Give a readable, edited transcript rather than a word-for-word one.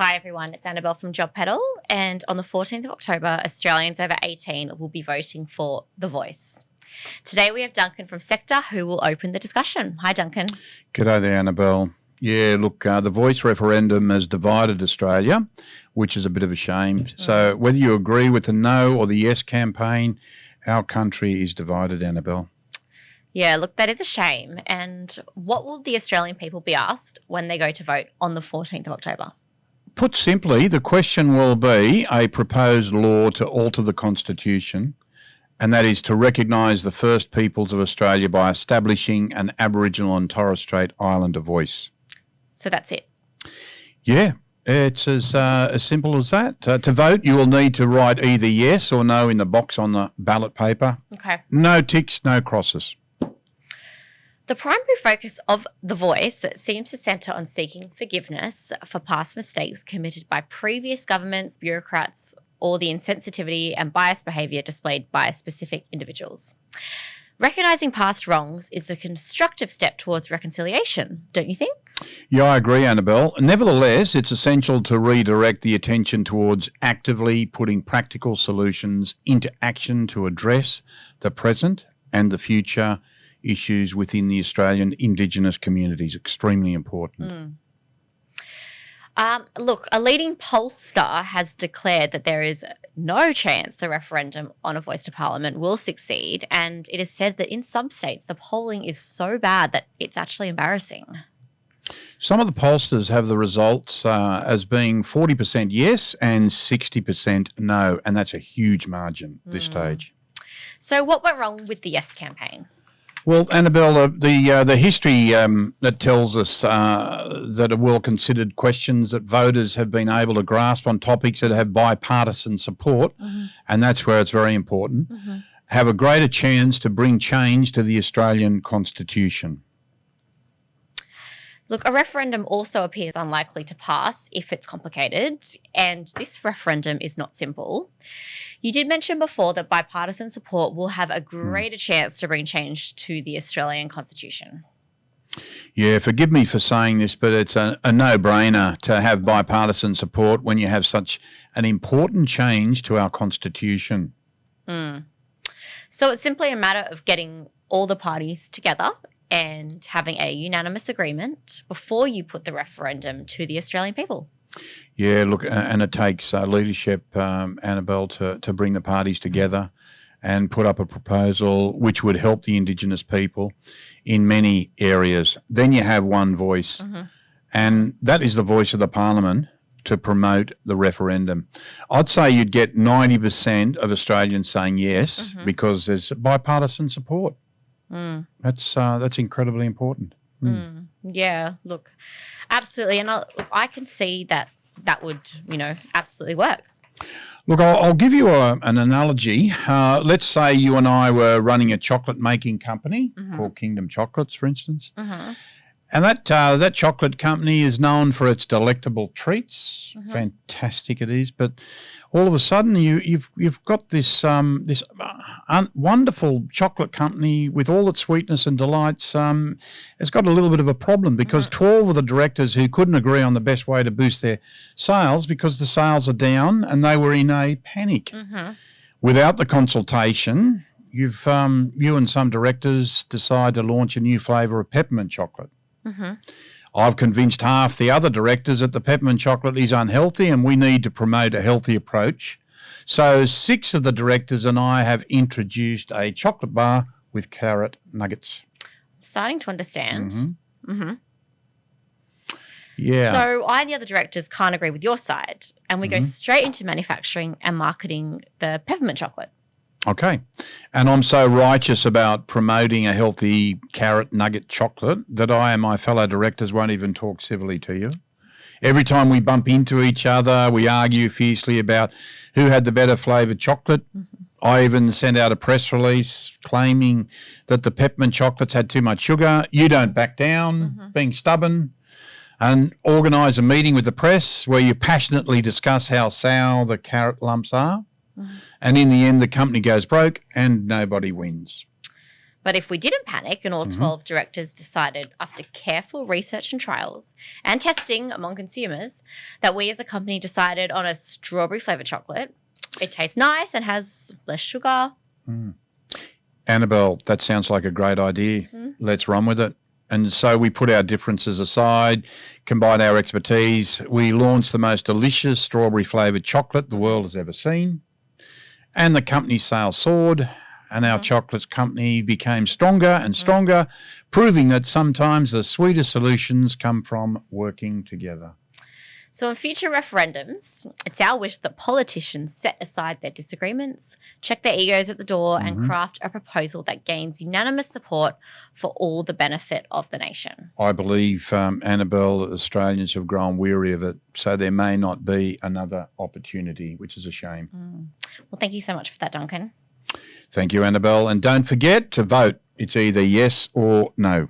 Hi everyone, it's Annabel from JobPedal, and on the 14th of October, Australians over 18 will be voting for The Voice. Today we have Duncan from SECTA who will open the discussion. Hi Duncan. G'day there, Annabel. Yeah, look, the VOICE Referendum has divided Australia, which is a bit of a shame. So whether you agree with the no or the yes campaign, our country is divided, Annabel. Yeah, look, that is a shame. And what will the Australian people be asked when they go to vote on the 14th of October? Put simply, the question will be a proposed law to alter the Constitution, and that is to recognise the First Peoples of Australia by establishing an Aboriginal and Torres Strait Islander voice. So that's it? Yeah, it's as simple as that. To vote, you will need to write either yes or no in the box on the ballot paper. Okay. No ticks, no crosses. The primary focus of The Voice seems to centre on seeking forgiveness for past mistakes committed by previous governments, bureaucrats, or the insensitivity and biased behaviour displayed by specific individuals. Recognising past wrongs is a constructive step towards reconciliation, don't you think? Yeah, I agree, Annabel. Nevertheless, it's essential to redirect the attention towards actively putting practical solutions into action to address the present and the future issues within the Australian Indigenous communities. Extremely important. Look, a leading pollster has declared that there is no chance the referendum on a voice to Parliament will succeed, and it is said that in some states the polling is so bad that it's actually embarrassing. Some of the pollsters have the results as being 40% yes and 60% no, and that's a huge margin at this stage. So what went wrong with the yes campaign? Well, Annabel, the history that tells us that are well-considered questions that voters have been able to grasp on topics that have bipartisan support, and that's where it's very important, have a greater chance to bring change to the Australian Constitution. Look, a referendum also appears unlikely to pass if it's complicated, and this referendum is not simple. You did mention before that bipartisan support will have a greater chance to bring change to the Australian Constitution. Yeah, forgive me for saying this, but it's a no-brainer to have bipartisan support when you have such an important change to our Constitution. So it's simply a matter of getting all the parties together and having a unanimous agreement before you put the referendum to the Australian people. Yeah, look, and it takes leadership, Annabel, to bring the parties together and put up a proposal which would help the Indigenous people in many areas. Then you have one voice, and that is the voice of the Parliament to promote the referendum. I'd say you'd get 90% of Australians saying yes because there's bipartisan support. That's incredibly important. Yeah, look, absolutely. And I can see that would, absolutely work. Look, I'll give you an analogy. Let's say you and I were running a chocolate making company called Kingdom Chocolates, for instance. And that chocolate company is known for its delectable treats. Fantastic it is. But all of a sudden you've got this wonderful chocolate company with all its sweetness and delights. It's got a little bit of a problem because 12 of the directors who couldn't agree on the best way to boost their sales because the sales are down and they were in a panic. Without the consultation, you and some directors decide to launch a new flavour of peppermint chocolate. I've convinced half the other directors that the peppermint chocolate is unhealthy and we need to promote a healthy approach. So 6 of the directors and I have introduced a chocolate bar with carrot nuggets. I'm starting to understand. Yeah. So I and the other directors can't agree with your side, and we go straight into manufacturing and marketing the peppermint chocolate. Okay. And I'm so righteous about promoting a healthy carrot nugget chocolate that I and my fellow directors won't even talk civilly to you. Every time we bump into each other, we argue fiercely about who had the better flavoured chocolate. I even sent out a press release claiming that the peppermint chocolates had too much sugar. You don't back down, being stubborn, and organise a meeting with the press where you passionately discuss how sour the carrot lumps are. And in the end, the company goes broke and nobody wins. But if we didn't panic and all 12 directors decided, after careful research and trials and testing among consumers, that we as a company decided on a strawberry flavoured chocolate, it tastes nice and has less sugar. Annabel, that sounds like a great idea. Let's run with it. And so we put our differences aside, combined our expertise. We launched the most delicious strawberry flavoured chocolate the world has ever seen. And the company's sales soared, and our chocolates company became stronger and stronger, proving that sometimes the sweetest solutions come from working together. So in future referendums, it's our wish that politicians set aside their disagreements, check their egos at the door, and craft a proposal that gains unanimous support for all the benefit of the nation. I believe, Annabel, that Australians have grown weary of it, so there may not be another opportunity, which is a shame. Well, thank you so much for that, Duncan. Thank you, Annabel. And don't forget to vote. It's either yes or no.